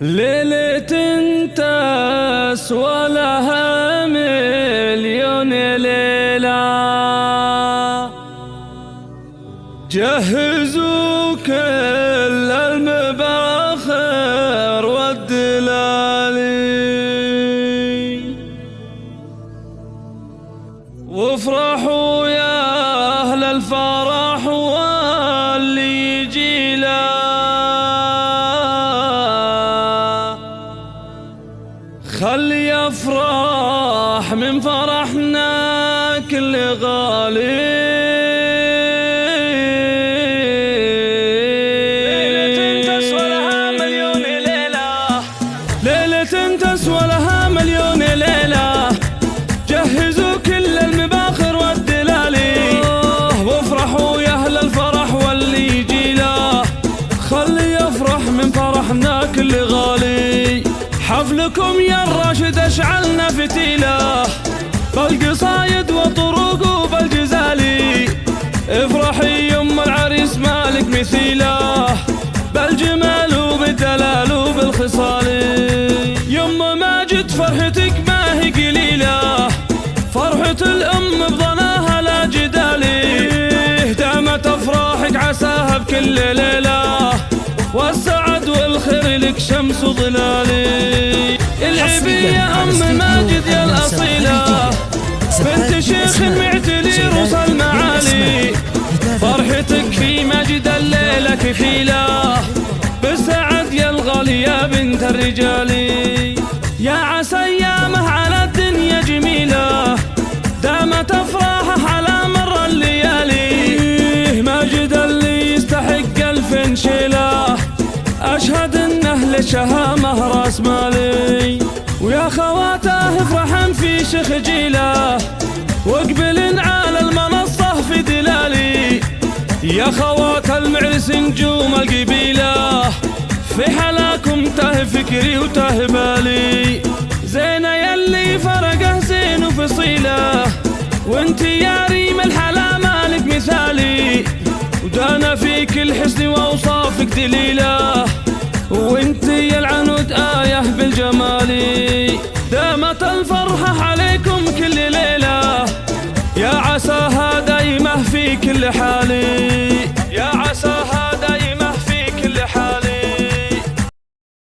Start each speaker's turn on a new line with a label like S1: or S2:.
S1: ليلة تسوى لها مليون ليلة، جهزوا كل المباخر والدلالي، وافرحوا يا أهل الفرح واللي يجي له، خلي يفرح من فرحنا كل غالي. ليلة تسوى لها مليون ليلة، جهزوا كل المباخر والدلالي، وافرحوا يا أهل الفرح واللي يجي له، خلي يفرح من فرحنا كل غالي. حفلكم يا الراشد اشعلنا فتيله، بالقصايد وطرق وبالجزالي، افرحي يم العريس مالك مثيله، بالجمال وبالدلال وبالخصال. يم ماجد فرحتك ما هي قليله، فرحة الام بضناها لا جدالي، دامت افراحك عساها بكل ليله، والسعد والخير لك شمس وظلالي. العبي يا ام ماجد يا الاصيله، بنت شيخ معتلي روس المعالي، فرحتك في ماجد الليله كفيله، بالسعد يا الغالي يا بنت الرجال. يا عسى ايامه على الدنيا جميله، دامت افراحه على مر الليالي، ماجد اللي يستحق الف شيله، اشهد انه للشهامه راس مالي. ويا خواته افرحن في شيخ جيله، واقبلن على المنصه في دلالي، يا خوات المعرس نجوم القبيله، في حلاكم ته فكري وته بالي. زينه يلي فرقه زين وفصيله، وانت يا ريم الحلا مالك مثالي، ودانا فيك الحسن واوصافك دليله، وانت يا العنود آية بالجمال. دامت الفرحة عليكم كل ليلة، يا عساها دايمة في كل حال، يا عساها